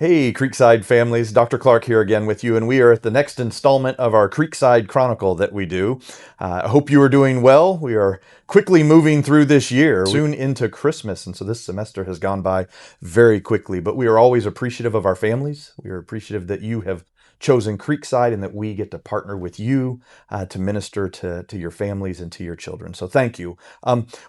Hey, Creekside families, Dr. Clark here again with you, and we are at the next installment of our Creekside Chronicle that we do. I hope you are doing well. We are quickly moving through this year, soon into Christmas, and so this semester has gone by very quickly, but we are always appreciative of our families. We are appreciative that you have chosen Creekside and that we get to partner with you to minister to your families and to your children. So thank you.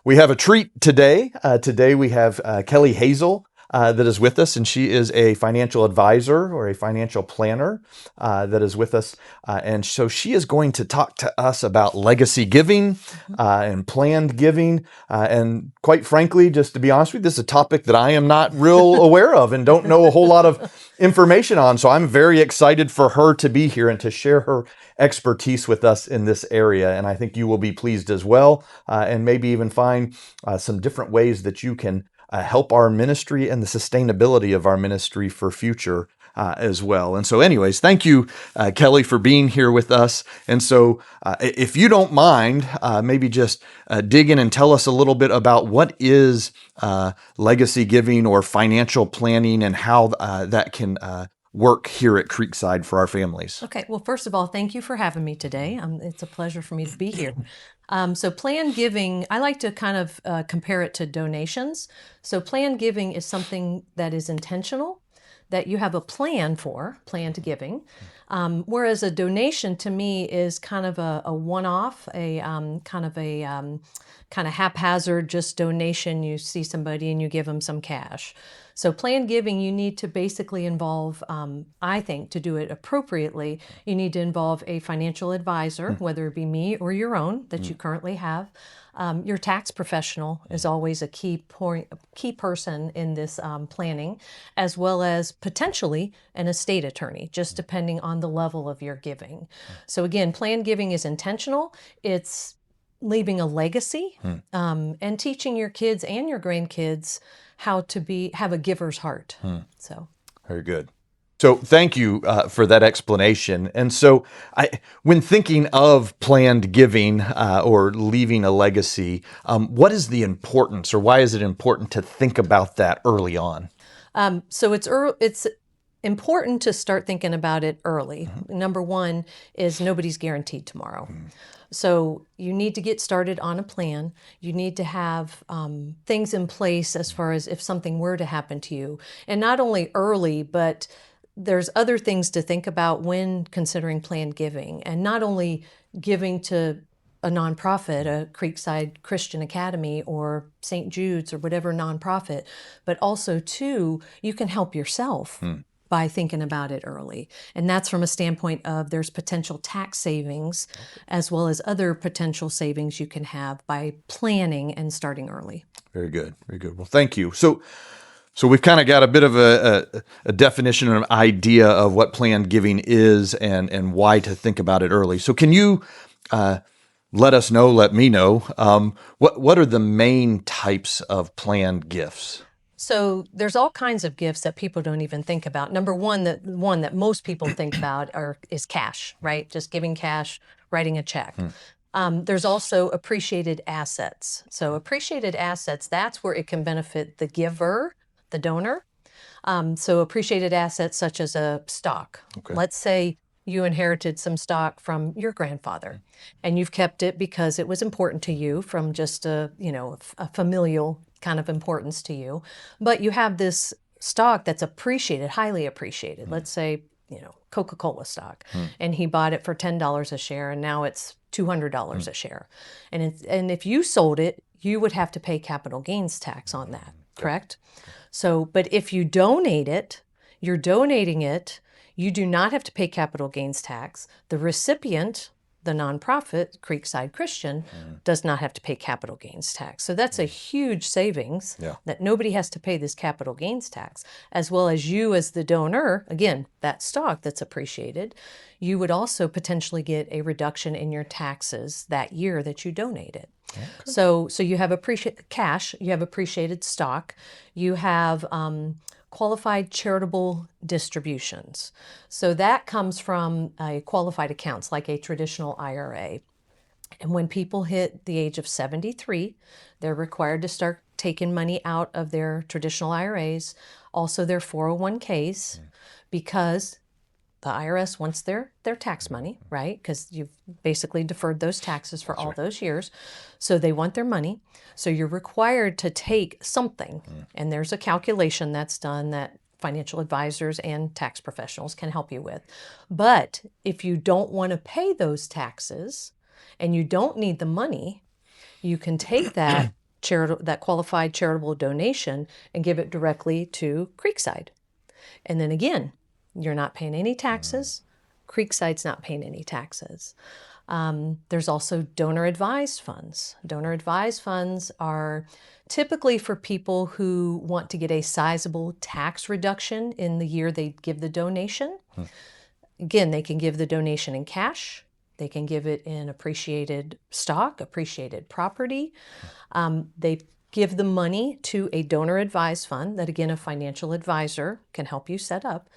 We have a treat today. Today we have Keli Hazel that is with us, and she is a financial advisor or a financial planner that is with us. And so she is going to talk to us about legacy giving and planned giving. And quite frankly, just to be honest with you, this is a topic that I am not real aware of and don't know a whole lot of information on. So I'm very excited for her to be here and to share her expertise with us in this area. And I think you will be pleased as well, and maybe even find some different ways that you can help our ministry and the sustainability of our ministry for future as well. And so anyways, thank you, Keli, for being here with us. And so if you don't mind, maybe just dig in and tell us a little bit about what is legacy giving or financial planning and how that can work here at Creekside for our families. Okay, well, first of all, thank you for having me today. It's a pleasure for me to be here. So planned giving, I like to kind of compare it to donations. So planned giving is something that is intentional, that you have a plan for, planned giving. Whereas a donation to me is kind of a one-off, kind of haphazard, just donation. You see somebody and you give them some cash. So planned giving, you need to basically involve, I think, to do it appropriately, you need to involve a financial advisor, whether it be me or your own that you currently have. Your tax professional is always a key person in this planning, as well as potentially an estate attorney, just depending on the level of your giving. So again, planned giving is intentional. It's leaving a legacy and teaching your kids and your grandkids how to have a giver's heart. So very good. So thank you for that explanation. And so when thinking of planned giving or leaving a legacy, what is the importance, or why is it important to think about that early on? So it's important to start thinking about it early. Number one is nobody's guaranteed tomorrow. So you need to get started on a plan. You need to have things in place as far as if something were to happen to you. And not only early, but there's other things to think about when considering planned giving. And not only giving to a nonprofit, a Creekside Christian Academy or St. Jude's or whatever nonprofit, but also too, you can help yourself by thinking about it early. And that's from a standpoint of there's potential tax savings as well as other potential savings you can have by planning and starting early. Very good. Very good. Well, thank you. So we've kind of got a bit of a definition and an idea of what planned giving is and why to think about it early. So can you let me know, what are the main types of planned gifts? So there's all kinds of gifts that people don't even think about. Number one, the one that most people think about is cash, right? Just giving cash, writing a check. There's also appreciated assets. So appreciated assets, that's where it can benefit the giver, the donor. So appreciated assets such as a stock. Okay. Let's say you inherited some stock from your grandfather and you've kept it because it was important to you from just a familial kind of importance to you, but you have this stock that's appreciated, highly appreciated. Let's say, Coca-Cola stock, and he bought it for $10 a share, and now it's $200 a share. And if you sold it, you would have to pay capital gains tax on that, correct? So, but if you donate it, you're donating it, you do not have to pay capital gains tax. The recipient, the nonprofit, Creekside Christian, does not have to pay capital gains tax. So that's a huge savings that nobody has to pay this capital gains tax, as well as you as the donor, again, that stock that's appreciated, you would also potentially get a reduction in your taxes that year that you donated. Okay. So you have appreciated cash, you have appreciated stock, you have qualified charitable distributions. So that comes from a qualified accounts like a traditional IRA. And when people hit the age of 73, they're required to start taking money out of their traditional IRAs. also their 401ks, because the IRS wants their tax money, right? Because you've basically deferred those taxes for all those years. So they want their money. So you're required to take something. And there's a calculation that's done that financial advisors and tax professionals can help you with. But if you don't want to pay those taxes and you don't need the money, you can take that that qualified charitable donation and give it directly to Creekside. And then again, you're not paying any taxes. Creekside's not paying any taxes. There's also donor advised funds. Donor advised funds are typically for people who want to get a sizable tax reduction in the year they give the donation. Again, they can give the donation in cash. They can give it in appreciated stock, appreciated property. They give the money to a donor advised fund that, again, a financial advisor can help you set up.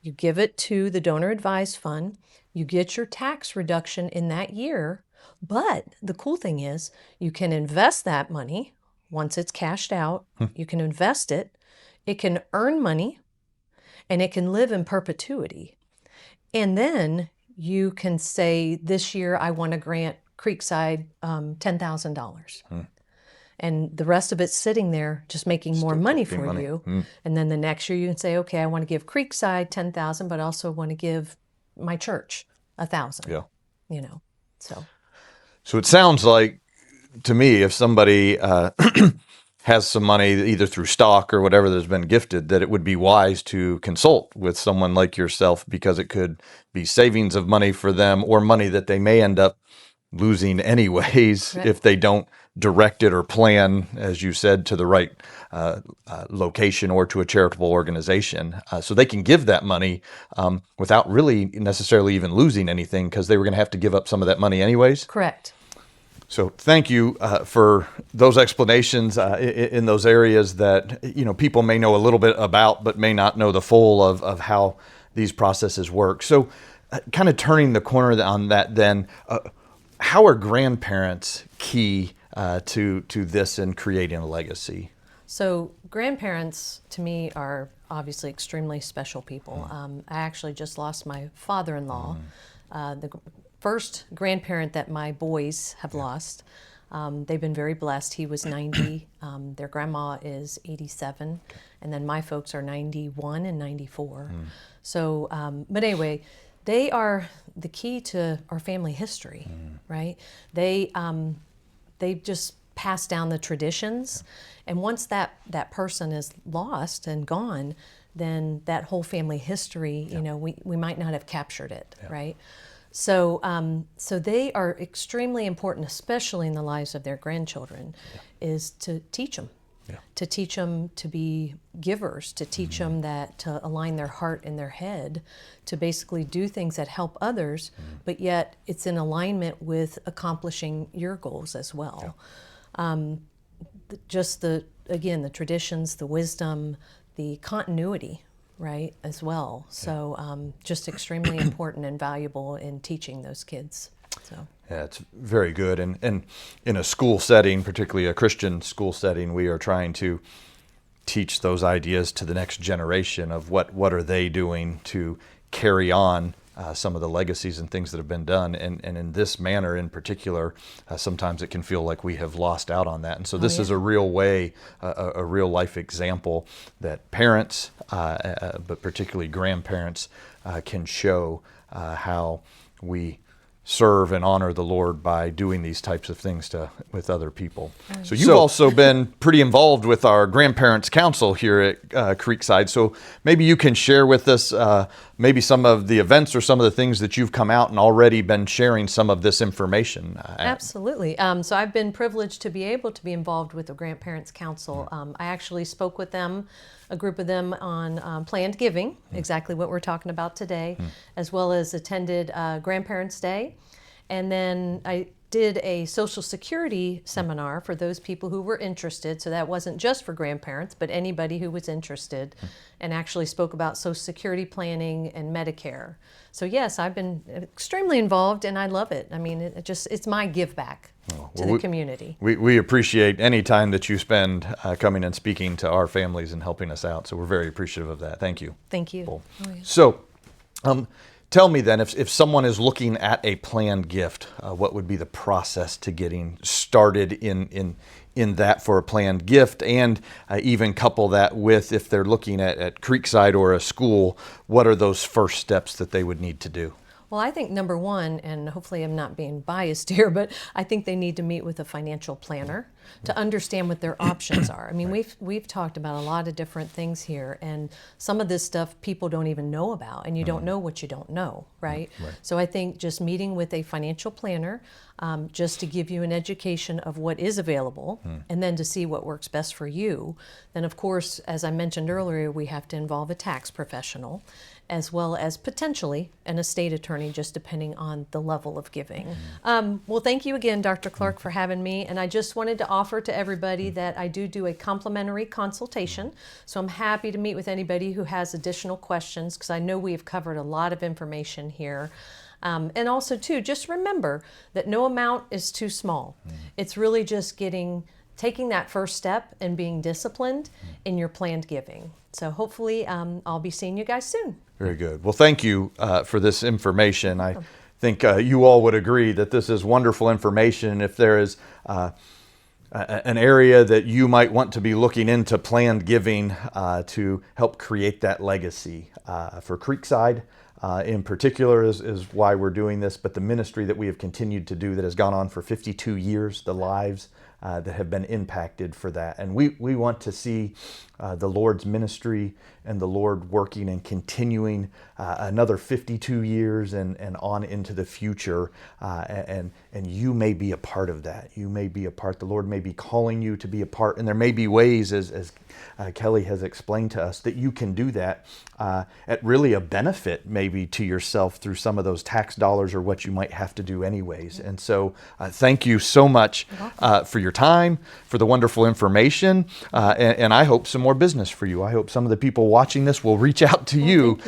You give it to the donor advised fund. You get your tax reduction in that year. But the cool thing is you can invest that money once it's cashed out. You can invest it. It can earn money, and it can live in perpetuity. And then you can say, this year I want to grant Creekside $10,000. And the rest of it's sitting there just making more money for you. And then the next year you can say, okay, I want to give Creekside 10,000, but I also want to give my church 1,000. Yeah. You know, so it sounds like, to me, if somebody has some money either through stock or whatever that's been gifted, that it would be wise to consult with someone like yourself, because it could be savings of money for them or money that they may end up losing anyways if they don't direct it or plan, as you said, to the right location or to a charitable organization. So they can give that money without really necessarily even losing anything, because they were going to have to give up some of that money anyways. Correct. So thank you for those explanations in those areas that people may know a little bit about, but may not know the full of how these processes work. So kind of turning the corner on that then, how are grandparents key to this and creating a legacy? So grandparents, to me, are obviously extremely special people. I actually just lost my father-in-law, the first grandparent that my boys have lost. They've been very blessed. He was 90. Their grandma is 87. And then my folks are 91 and 94. So, but anyway, they are the key to our family history, right? They just pass down the traditions. And once that person is lost and gone, then that whole family history, we might not have captured it, right? So, so they are extremely important, especially in the lives of their grandchildren, is to teach them. To teach them to be givers, to teach them that to align their heart and their head, to basically do things that help others, but yet it's in alignment with accomplishing your goals as well. Just the traditions, the wisdom, the continuity, right, as well. So just extremely important and valuable in teaching those kids. So. Yeah, it's very good. And in a school setting, particularly a Christian school setting, we are trying to teach those ideas to the next generation of what are they doing to carry on some of the legacies and things that have been done. And in this manner in particular, sometimes it can feel like we have lost out on that. And so this is a real way, a real life example that parents, but particularly grandparents, can show how we serve and honor the Lord by doing these types of things with other people. So you've also been pretty involved with our Grandparents Council here at Creekside. So maybe you can share with us maybe some of the events or some of the things that you've come out and already been sharing some of this information. Absolutely. So I've been privileged to be able to be involved with the Grandparents Council. I actually spoke with them, a group of them, on planned giving, exactly what we're talking about today, as well as attended Grandparents' Day. And then I did a Social Security seminar for those people who were interested. So that wasn't just for grandparents, but anybody who was interested, and actually spoke about Social Security planning and Medicare. So yes, I've been extremely involved, and I love it. I mean, it's my give back to the community. We appreciate any time that you spend coming and speaking to our families and helping us out. So we're very appreciative of that. Thank you. Thank you. Cool. Oh, yeah. So tell me then, if someone is looking at a planned gift, what would be the process to getting started in that for a planned gift, and even couple that with, if they're looking at Creekside or a school, what are those first steps that they would need to do? Well, I think number one, and hopefully I'm not being biased here, but I think they need to meet with a financial planner to understand what their options are. I mean, we've talked about a lot of different things here, and some of this stuff people don't even know about, and you don't know what you don't know, right? So I think just meeting with a financial planner, just to give you an education of what is available, and then to see what works best for you. Then, of course, as I mentioned earlier, we have to involve a tax professional, as well as potentially an estate attorney, just depending on the level of giving. Well, thank you again, Dr. Clark, for having me. And I just wanted to offer to everybody that I do a complimentary consultation. So I'm happy to meet with anybody who has additional questions, because I know we've covered a lot of information here. And also, too, just remember that no amount is too small. It's really just taking that first step and being disciplined in your planned giving. So hopefully I'll be seeing you guys soon. Very good. Well, thank you for this information. I think you all would agree that this is wonderful information. If there is an area that you might want to be looking into planned giving to help create that legacy for Creekside, in particular is why we're doing this, but the ministry that we have continued to do that has gone on for 52 years, the lives that have been impacted for that. And we want to see the Lord's ministry and the Lord working and continuing another 52 years and on into the future. And you may be a part of that. You may be a part. The Lord may be calling you to be a part. And there may be ways, as Keli has explained to us, that you can do that at really a benefit maybe to yourself through some of those tax dollars or what you might have to do anyways. And so thank you so much for your time, for the wonderful information, and I hope some more business for you. I hope some of the people watching this will reach out to you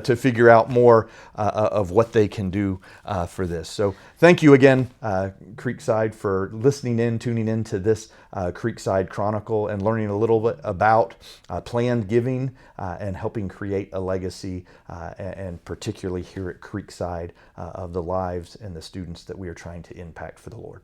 to figure out more of what they can do for this. So thank you again, Creekside, for listening in, tuning in to this Creekside Chronicle and learning a little bit about planned giving and helping create a legacy, and particularly here at Creekside of the lives and the students that we are trying to impact for the Lord.